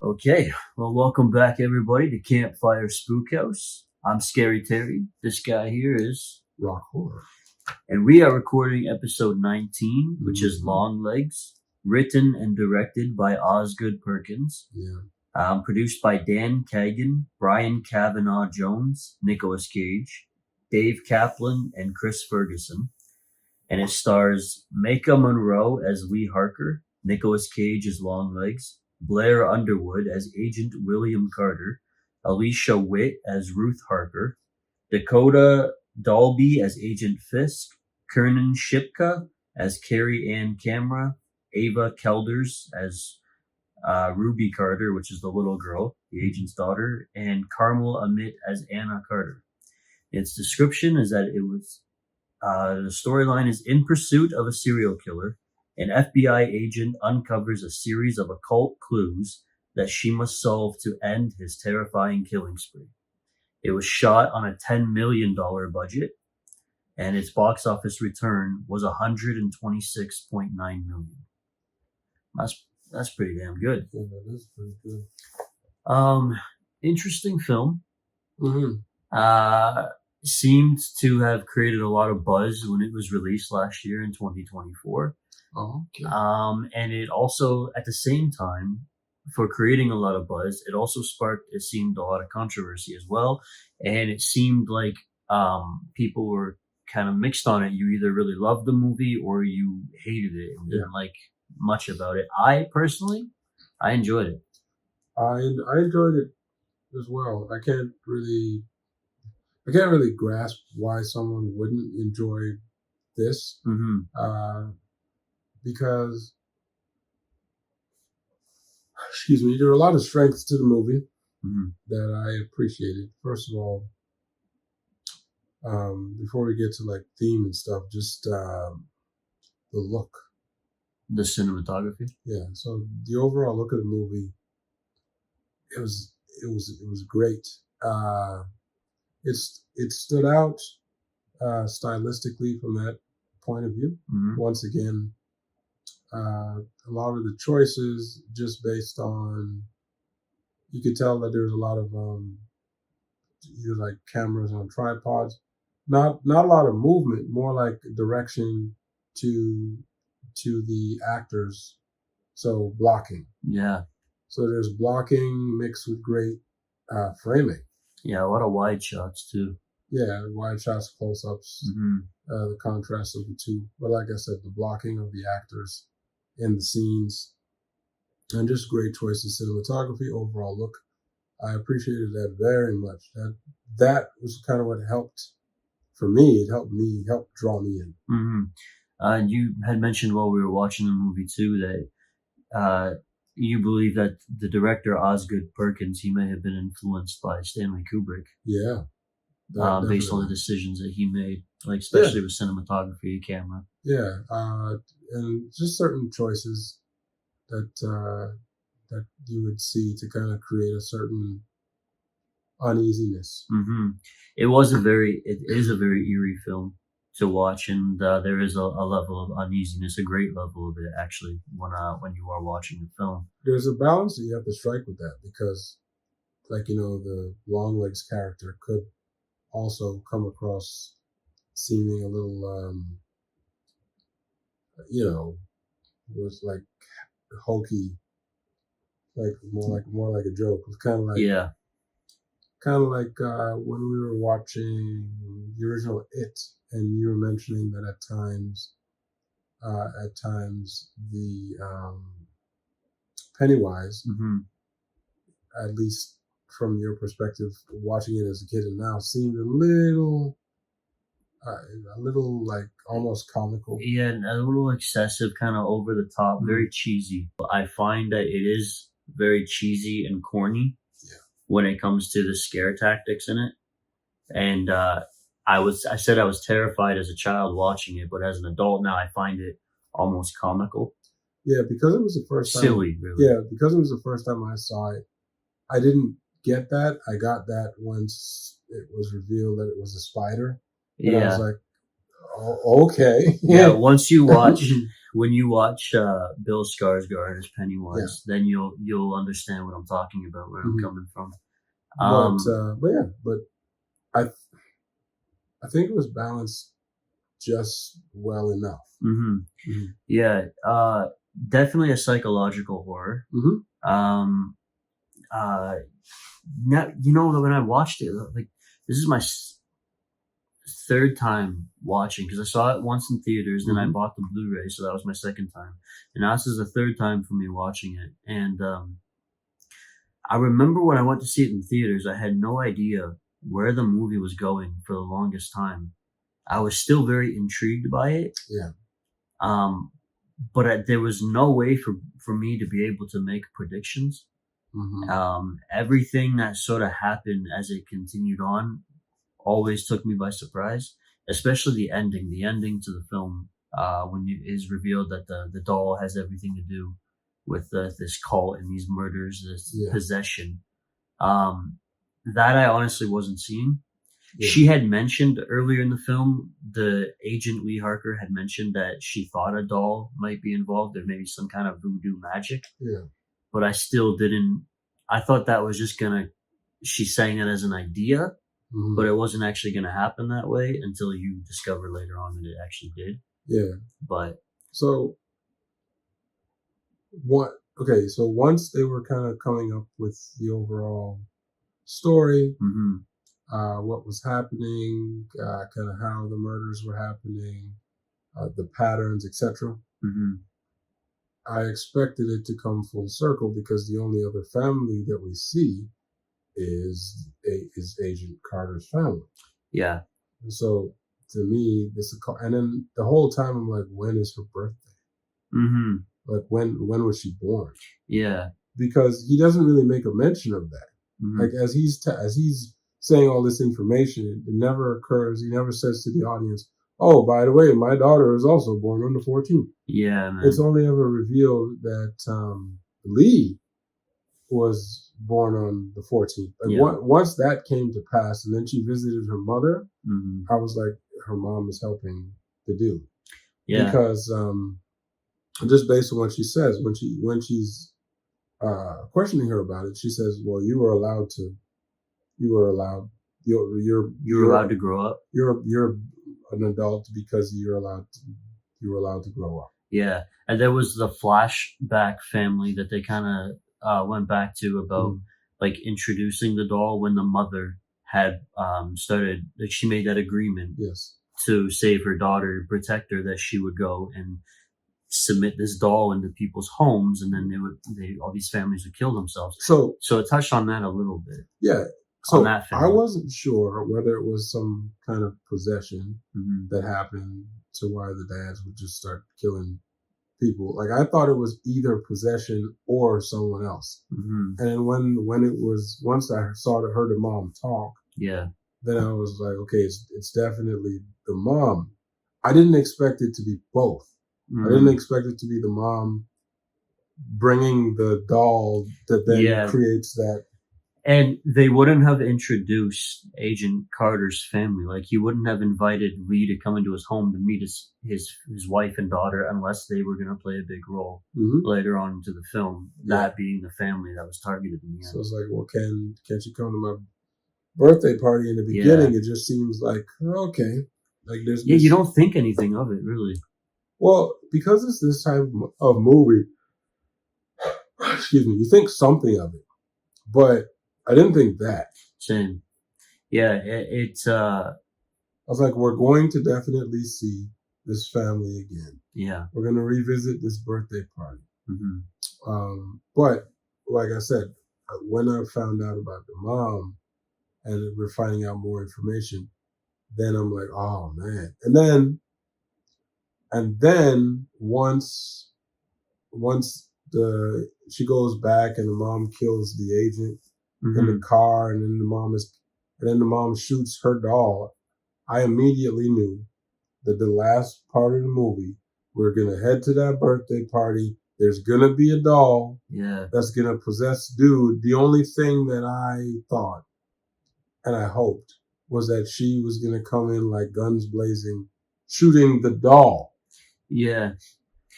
Okay, well, welcome back, everybody, to Campfire Spookhouse. I'm Scary Terry. This guy here is Rock Horror. And we are recording episode 19, which is Longlegs, written and directed by Osgood Perkins. Yeah. Produced by Dan Kagan, Brian Kavanaugh Jones, Nicolas Cage, Dave Kaplan, and Chris Ferguson. And it stars Maika Monroe as Lee Harker, Nicolas Cage as Longlegs, Blair Underwood as Agent William Carter, Alicia Witt as Ruth Harker, Dakota Dalby as Agent Fisk, Kernan Shipka as Carrie Ann Camera, Ava Kelders as Ruby Carter, which is the little girl, the agent's daughter, and Carmel Amit as Anna Carter. Its description is that the storyline is in pursuit of a serial killer. An FBI agent uncovers a series of occult clues that she must solve to end his terrifying killing spree. It was shot on a $10 million budget, and its box office return was $126.9 million. That's pretty damn good. Yeah, that is pretty good. Interesting film. Mm-hmm. Seemed to have created a lot of buzz when it was released last year in 2024. Oh, okay. And it also, at the same time, for creating a lot of buzz, it also sparked, it seemed, a lot of controversy as well. And it seemed like people were kind of mixed on it. You either really loved the movie or you hated it and didn't like much about it. I personally enjoyed it. I enjoyed it as well. I can't really grasp why someone wouldn't enjoy this. Mm-hmm. Because, there are a lot of strengths to the movie that I appreciated. First of all, before we get to like theme and stuff, just the look, the cinematography. Yeah. So the overall look of the movie, it was great. It stood out stylistically from that point of view. Mm-hmm. Once again, a lot of the choices just based on, you could tell that there's a lot of either like cameras on tripods, not a lot of movement, more like direction to the actors. So blocking. Yeah. So there's blocking mixed with great framing. Yeah, a lot of wide shots too. Yeah, wide shots, close-ups, the contrast of the two. But like I said, the blocking of the actors in the scenes, and just great choices, cinematography, overall look. I appreciated that very much. That was kind of what helped for me. It helped draw me in. Mm-hmm. You had mentioned while we were watching the movie too that you believe that the director Osgood Perkins, he may have been influenced by Stanley Kubrick. Yeah. Based on the decisions that he made, like especially with cinematography, camera. Yeah, and just certain choices that you would see to kind of create a certain uneasiness. Mm-hmm. It is a very eerie film to watch, and there is a level of uneasiness, a great level of it actually when you are watching the film. There's a balance that you have to strike with that, because, like, the Longlegs character could also come across seeming a little, was like hokey, like more like a joke. It was kind of like when we were watching the original It, and you were mentioning that at times the Pennywise, at least from your perspective, watching it as a kid and now, seemed a little like almost comical. Yeah, a little excessive, kind of over the top, very cheesy. I find that it is very cheesy and corny when it comes to the scare tactics in it. And I said I was terrified as a child watching it, but as an adult now, I find it almost comical. Yeah, because it was the first time. Silly, really. Yeah, because it was the first time I saw it. I didn't get that. I got that once it was revealed that it was a spider. And I was like, oh, okay. Yeah, once you watch when you watch Bill Skarsgård as Pennywise, then you'll understand what I'm talking about, where I'm coming from. But I think it was balanced just well enough. Yeah, definitely a psychological horror. Now, when I watched it, like, this is my third time watching, because I saw it once in theaters, then I bought the Blu-ray, so that was my second time, and now this is the third time for me watching it. And I remember when I went to see it in theaters, I had no idea where the movie was going for the longest time. I was still very intrigued by it. But there was no way for me to be able to make predictions. Everything that sort of happened as it continued on always took me by surprise, especially the ending. The ending to the film, when it is revealed that the doll has everything to do with this cult and these murders, this possession. That I honestly wasn't seeing. She had mentioned earlier in the film, the agent Lee Harker had mentioned that she thought a doll might be involved, or maybe some kind of voodoo magic. But I still didn't. I thought that was just she's saying it as an idea, but it wasn't actually gonna happen that way until you discover later on that it actually did. But so what? Okay, so once they were kind of coming up with the overall story, what was happening, kind of how the murders were happening, the patterns, etc. I expected it to come full circle, because the only other family that we see is Agent Carter's family. And so to me, and then the whole time I'm like, when is her birthday? Like, when was she born? Because he doesn't really make a mention of that. Like, as he's saying all this information, it never occurs. He never says to the audience, "Oh, by the way, my daughter is also born on the 14th." Man. It's only ever revealed that Lee was born on the 14th. Like, once that came to pass, and then she visited her mother, I was like, her mom is helping the dude. Because just based on what she says, when she's questioning her about it, she says, "Well, you're allowed to grow up. You're an adult because you were allowed to grow up." And there was the flashback family that they kind of went back to about like introducing the doll, when the mother had started, like, she made that agreement to save her daughter, protect her, that she would go and submit this doll into people's homes, and then all these families would kill themselves. So it touched on that a little bit. So I wasn't sure whether it was some kind of possession that happened to why the dads would just start killing people. Like, I thought it was either possession or someone else. And then when it was, once I heard the mom talk, then I was like, okay, it's definitely the mom. I didn't expect it to be both. I didn't expect it to be the mom bringing the doll that then creates that. And they wouldn't have introduced Agent Carter's family. Like, he wouldn't have invited Lee to come into his home to meet his wife and daughter, unless they were going to play a big role later on into the film. That being the family that was targeted in the end. So it's like, well, can't you come to my birthday party? In the beginning, it just seems like, okay, like there's you don't think anything of it, really. Well, because it's this type of movie, excuse me, you think something of it, but I didn't think that. Same. It's I was like, we're going to definitely see this family again. We're going to revisit this birthday party. But like I said, when I found out about the mom and we're finding out more information, then I'm like, oh man. And then once she goes back and the mom kills the agent in the car, and then the mom shoots her doll, I immediately knew that the last part of the movie, we're gonna head to that birthday party. There's gonna be a doll that's gonna possess dude. The only thing that I thought and I hoped was that she was gonna come in like guns blazing, shooting the doll.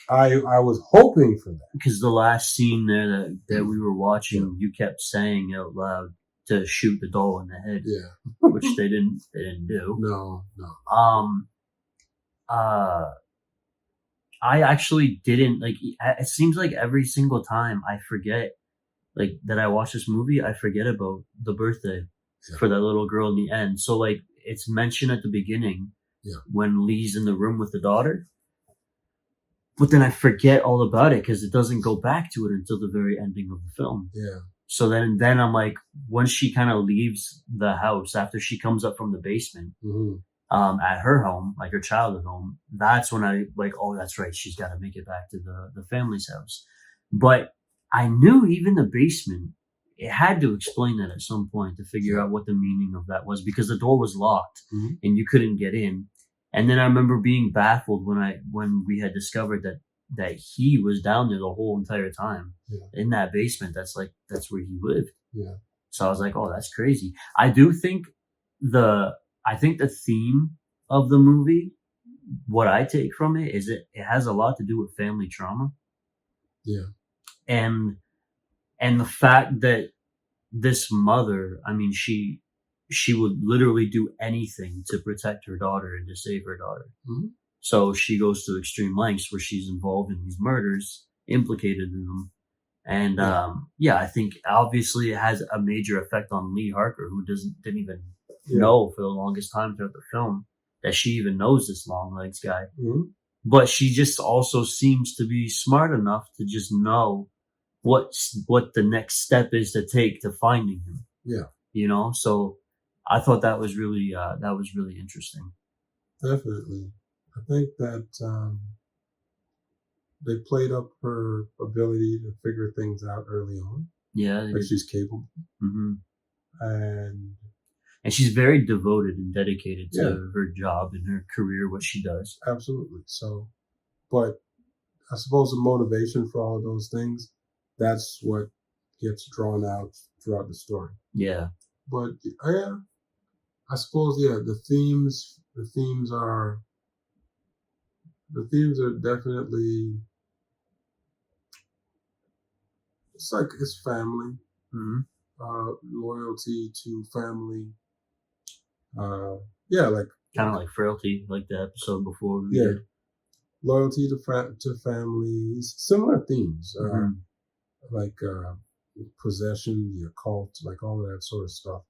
I was hoping for that. Because the last scene there that we were watching, you kept saying out loud to shoot the doll in the head. Yeah. Which they didn't do. No. I actually didn't like. It seems like every single time I forget, like that I watch this movie, I forget about the birthday for that little girl in the end. So like it's mentioned at the beginning when Lee's in the room with the daughter, but then I forget all about it because it doesn't go back to it until the very ending of the film. Yeah. So then I'm like, once she kind of leaves the house after she comes up from the basement, at her home, like her childhood home, that's when I like, oh, that's right, she's got to make it back to the family's house. But I knew even the basement, it had to explain that at some point to figure out what the meaning of that was, because the door was locked and you couldn't get in. And then I remember being baffled when we had discovered that he was down there the whole entire time in that basement. That's where he lived. Yeah. So I was like, oh, that's crazy. I do think the theme of the movie, what I take from it is it has a lot to do with family trauma. Yeah. And the fact that this mother, I mean, she would literally do anything to protect her daughter and to save her daughter. So she goes to extreme lengths where she's involved in these murders, implicated in them. And I think obviously it has a major effect on Lee Harker, who didn't even know for the longest time throughout the film that she even knows this Longlegs guy. But she just also seems to be smart enough to just know what the next step is to take to finding him. Yeah. You know, so I thought that was really interesting. Definitely. I think that they played up her ability to figure things out early on. Yeah. Like she's capable. And she's very devoted and dedicated to her job and her career, what she does. Absolutely. So, but I suppose the motivation for all of those things, that's what gets drawn out throughout the story. Yeah. But I suppose, the themes are definitely, it's family, loyalty to family. Like kind of like frailty, like the episode before we did. Loyalty to families, similar themes, like possession, the occult, like all of that sort of stuff.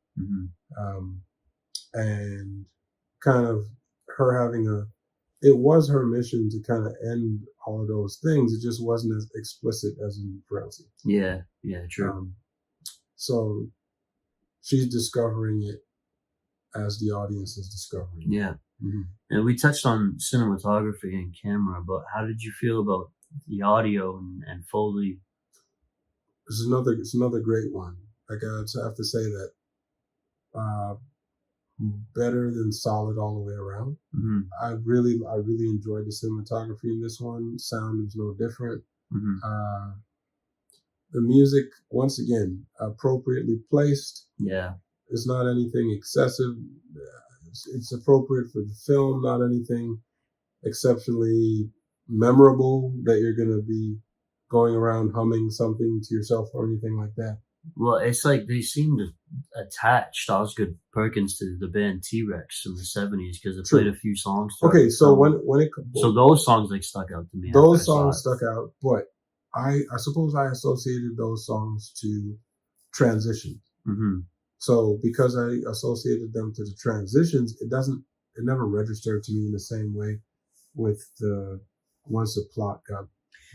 And kind of her having it was her mission to kind of end all of those things. It just wasn't as explicit as in frailty. Yeah, true. So she's discovering it as the audience is discovering it. Yeah. And we touched on cinematography and camera, but how did you feel about the audio and Foley? It's another great one. Like I have to say that better than solid all the way around. I really enjoyed the cinematography in this one. Sound was no different. The music, once again, appropriately placed. Yeah. It's not anything excessive. It's appropriate for the film, not anything exceptionally memorable that you're going to be going around humming something to yourself or anything like that. Well, it's like they seemed attached Osgood Perkins to the band T-Rex in the 70s because they played a few songs. Okay, so when it so those songs like stuck out to me. Those songs stuck out, but I suppose I associated those songs to transitions. So because I associated them to the transitions, it never registered to me in the same way with once the plot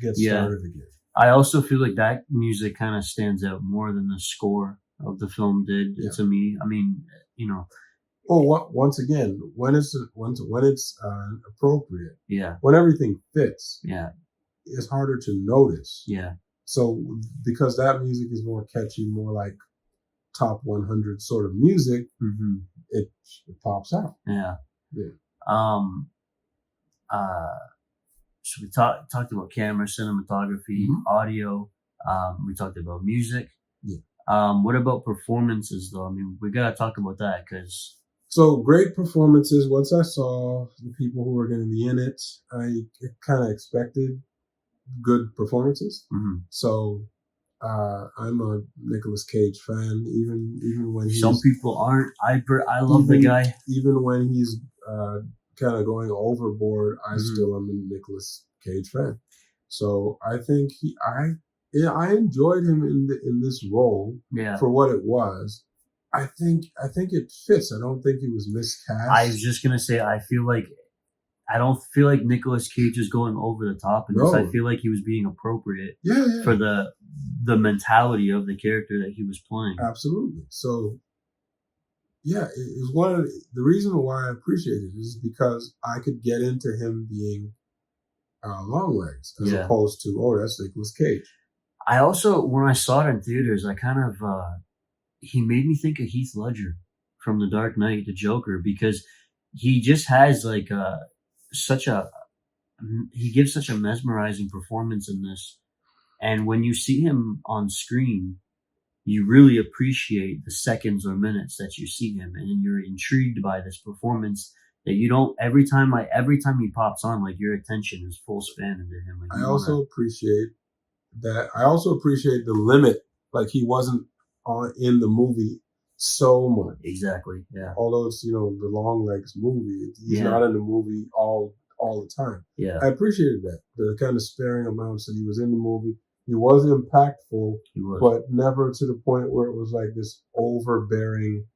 gets started again. I also feel like that music kind of stands out more than the score of the film did to me. I mean, you know. Well, once again, when it's appropriate, when everything fits, it's harder to notice. Yeah. So because that music is more catchy, more like top 100 sort of music, it pops out. Yeah. So we talked about camera, cinematography, audio. We talked about music. Yeah. What about performances, though? I mean, we gotta talk about that because. So great performances. Once I saw the people who were going to be in it, I kind of expected good performances. Mm-hmm. So I'm a Nicolas Cage fan, even when he's, some people aren't. I love the guy. Even when he's kind of going overboard, I Mm-hmm. still am a Nicolas Cage fan. So I think I enjoyed him in this role for what it was. I think it fits. I don't think he was miscast. I was just gonna say, I don't feel like Nicolas Cage is going over the top in this. I feel like he was being appropriate for the mentality of the character that he was playing. Absolutely. So yeah, it was one of the reason why I appreciated it is because I could get into him being Longlegs as opposed to, that's Nicolas Cage. I also, when I saw it in theaters, I kind of he made me think of Heath Ledger from The Dark Knight, the Joker, because he just has like he gives such a mesmerizing performance in this, and when you see him on screen, you really appreciate the seconds or minutes that you see him, and you're intrigued by this performance that you don't every time he pops on, like your attention is full span into him. Like I also appreciate that. I also appreciate the limit. Like he wasn't in the movie so much. Exactly. Yeah. Although it's the Longlegs movie, he's not in the movie all the time. Yeah. I appreciated that, the kind of sparing amounts that he was in the movie. He was impactful, but never to the point where it was like this overbearing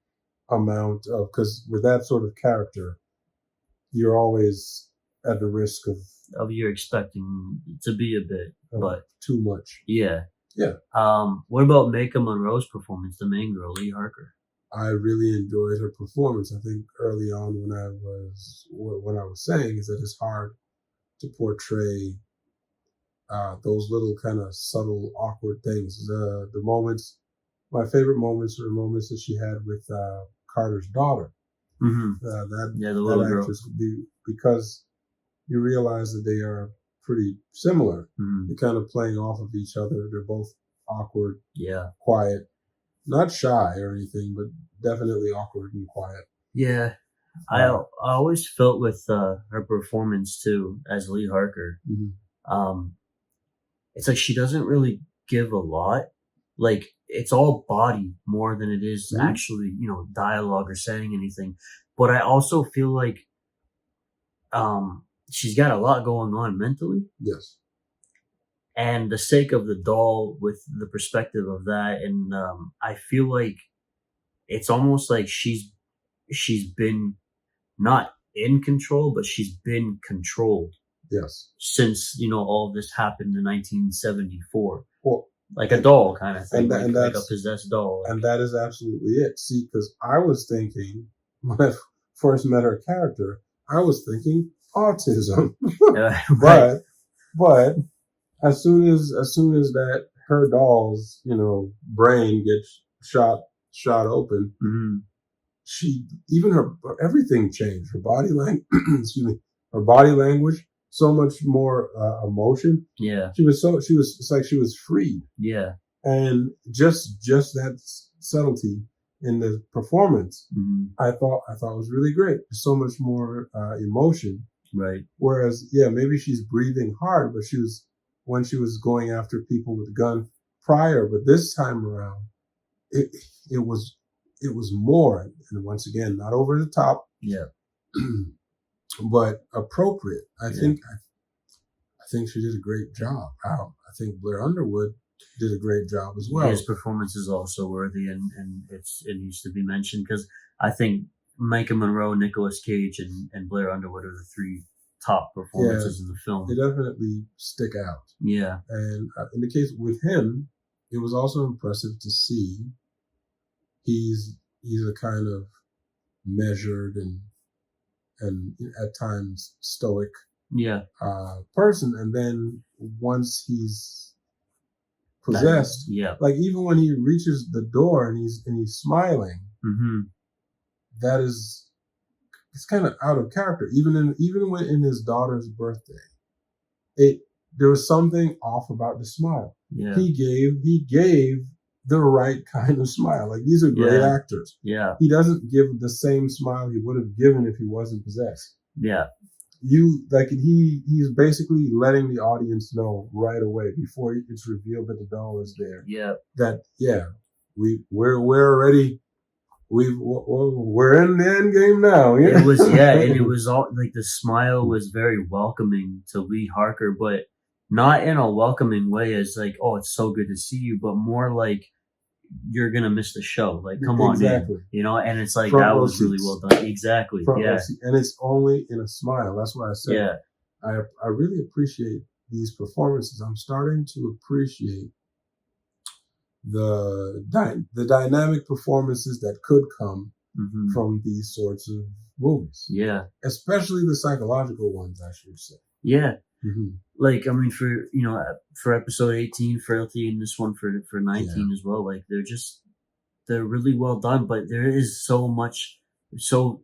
amount of, because with that sort of character, you're always at the risk of you're expecting to be a bit, but too much. Yeah. Yeah. What about Maika Monroe's performance, the main girl, Lee Harker? I really enjoyed her performance. I think early on when I was saying is that it's hard to portray those little kind of subtle, awkward things. The moments, my favorite moments are the moments that she had with Carter's daughter. Mm-hmm. The little actress, because you realize that they are pretty similar. Mm-hmm. They're kind of playing off of each other. They're both awkward, quiet, not shy or anything, but definitely awkward and quiet. Yeah. I always felt with her performance too as Lee Harker. Mm-hmm. It's like she doesn't really give a lot. Like it's all body more than it is actually, dialogue or saying anything. But I also feel like she's got a lot going on mentally. Yes. And the sake of the doll, with the perspective of that, and I feel like it's almost like she's been not in control, but she's been controlled. Yes. Since all of this happened in 1974. Well, like a doll kind of thing, and like a possessed doll. And that is absolutely it. See, because I was thinking when I first met her character, I was thinking autism. Right. But as soon as that her doll's brain gets shot open, her everything changed. Her body language, her body language, so much more emotion. Yeah, it's like she was freed. Yeah, and just that subtlety in the performance, I thought was really great. So much more emotion. Right. Whereas, maybe she's breathing hard, but when she was going after people with a gun prior, but this time around, it was more, and once again, not over the top. Yeah. But appropriate. I think she did a great job. I think Blair Underwood did a great job as well. His performance is also worthy, and it needs to be mentioned because I think Maika Monroe, Nicolas Cage, and Blair Underwood are the three top performances in the film. They definitely stick out. Yeah. And in the case with him, it was also impressive to see he's a kind of measured and at times stoic person, and then once he's possessed, like even when he reaches the door and he's smiling, that is, it's kind of out of character. Even when in his daughter's birthday, there was something off about the smile. Yeah. He gave the right kind of smile. Like, these are great actors. Yeah. He doesn't give the same smile he would have given if he wasn't possessed. Yeah. he's basically letting the audience know right away before it's revealed that the doll is there. Yeah. That we're already we're in the end game now. It was and it was all like the smile was very welcoming to Lee Harker, but not in a welcoming way as like, oh, it's so good to see you, but more like you're gonna miss the show. Like, come on in, you know. And it's like that was really well done. Exactly. And it's only in a smile. That's why I said I really appreciate these performances. I'm starting to appreciate the dynamic performances that could come from these sorts of movies. Yeah, especially the psychological ones, I should say. Yeah. Like, I mean, for episode 18, Frailty, and this one for 19 as well, like they're really well done, but there is so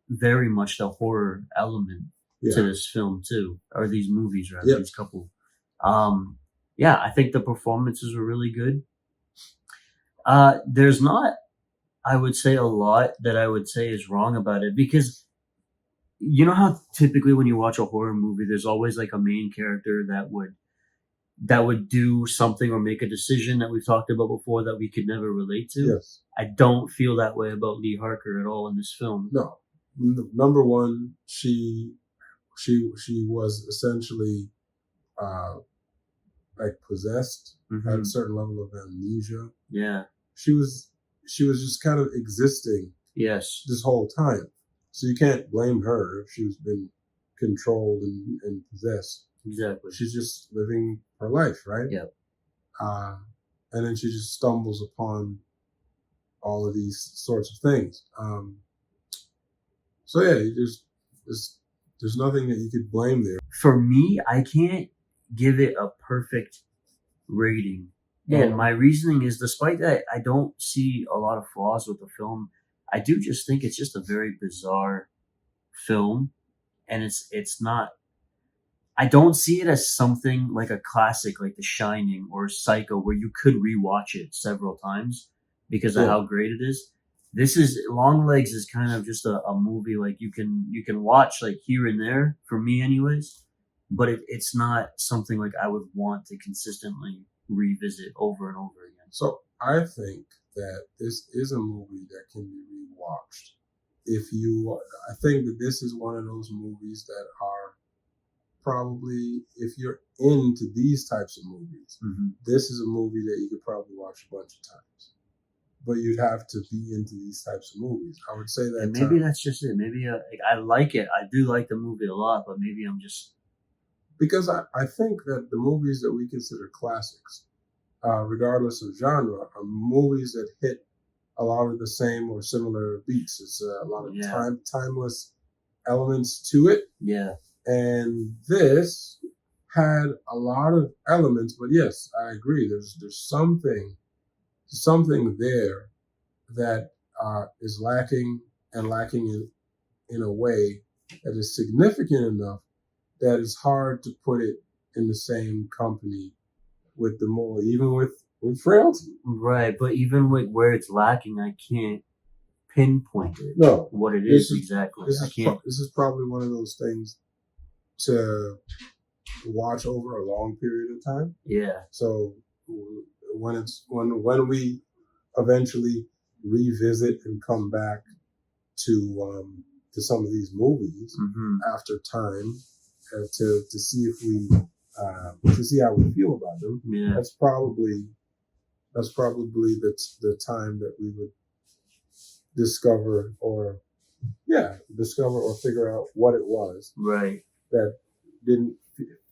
very much the horror element to this film too, or these movies, rather, these couple. I think the performances were really good. There's not, I would say, a lot that I would say is wrong about it, because you know how typically when you watch a horror movie, there's always like a main character that would do something or make a decision that we've talked about before that we could never relate to. Yes. I don't feel that way about Lee Harker at all in this film. No. Number one, she was essentially like possessed, had a certain level of amnesia. Yeah. She was just kind of existing this whole time. So you can't blame her if she's been controlled and possessed. Exactly. She's just living her life, right? Yep. And then she just stumbles upon all of these sorts of things. So yeah, there's nothing that you could blame there. For me, I can't give it a perfect rating. And my reasoning is, despite that I don't see a lot of flaws with the film, I do just think it's just a very bizarre film. And it's not, I don't see it as something like a classic like The Shining or Psycho where you could rewatch it several times because of how great it is. This is, Longlegs is kind of just a movie like you can watch like here and there, for me anyways, but it's not something like I would want to consistently revisit over and over again. So I think that this is a movie that can be rewatched. I think that this is one of those movies that are probably, if you're into these types of movies, this is a movie that you could probably watch a bunch of times. But you'd have to be into these types of movies. I would say that. And maybe that's just it. Maybe I like it. I do like the movie a lot, but maybe I'm just... Because I think that the movies that we consider classics, regardless of genre, are movies that hit a lot of the same or similar beats. It's a lot of timeless elements to it. Yeah. And this had a lot of elements, but yes, I agree. There's something there that is lacking in a way that is significant enough that it's hard to put it in the same company with the more, even with Frailty. Right, but even with where it's lacking, I can't pinpoint it. No, what it is exactly. This is probably one of those things to watch over a long period of time. Yeah. So when we eventually revisit and come back to some of these movies after time to see if we to see how we feel about them. Yeah. That's probably the time that we would discover or figure out what it was. Right. That didn't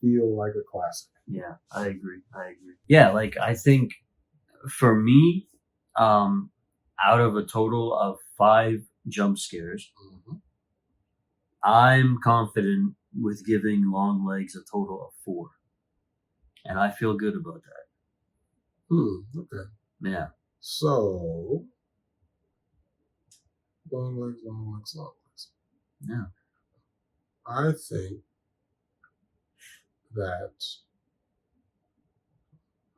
feel like a classic. Yeah, I agree. Yeah, like I think for me, out of a total of 5 jump scares, I'm confident with giving Longlegs a total of 4. And I feel good about that. Okay. Yeah. So, Longlegs. Yeah. I think that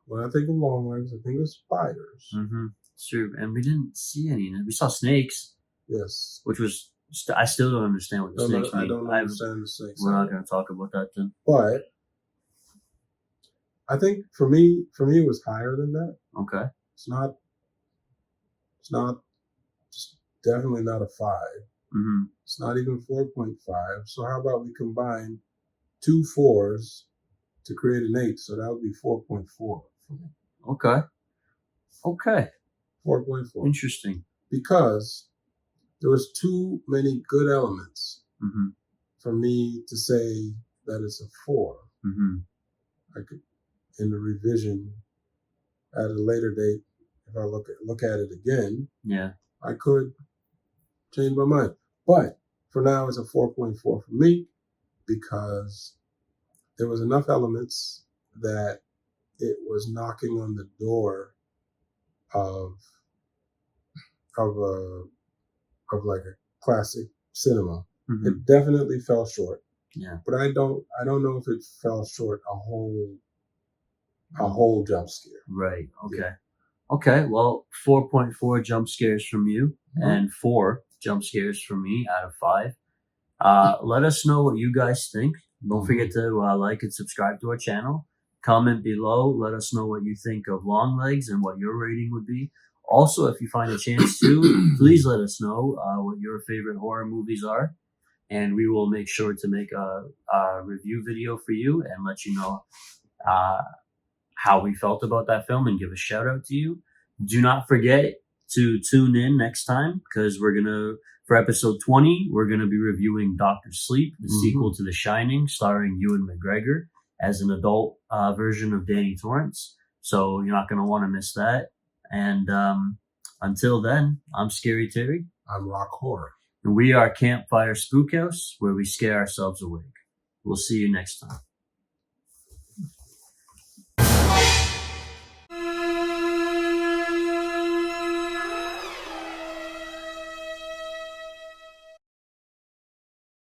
when I think of Longlegs, I think of spiders. It's true. And we didn't see any. We saw snakes. Yes. Which was I still don't understand what the snakes mean. I don't understand the snakes. We're not going to talk about that then. But I think for me, it was higher than that. Okay. It's not just definitely not a 5. Mm-hmm. It's not even 4.5. So how about we combine 2 4s to create an 8? So that would be 4.4. Okay. 4.4. Interesting. Because there was too many good elements for me to say that it's a 4. I could, in the revision at a later date, if I look at it again, I could change my mind. But for now, it's a 4.4 for me because there was enough elements that it was knocking on the door of like a classic cinema. It definitely fell short. Yeah. But I don't know if it fell short a whole jump scare. Right. Okay. Yeah. Okay. Well, 4.4 jump scares from you and 4 jump scares from me out of 5. Let us know what you guys think. Don't forget to like and subscribe to our channel. Comment below. Let us know what you think of Longlegs and what your rating would be. Also, if you find a chance to, please let us know what your favorite horror movies are. And we will make sure to make a review video for you and let you know how we felt about that film and give a shout out to you. Do not forget to tune in next time because for episode 20, we're going to be reviewing Dr. Sleep, the sequel to The Shining, starring Ewan McGregor as an adult version of Danny Torrance. So you're not going to want to miss that. And until then, I'm Scary Terry. I'm Rock Horror. And we are Campfire Spookhouse, where we scare ourselves awake. We'll see you next time.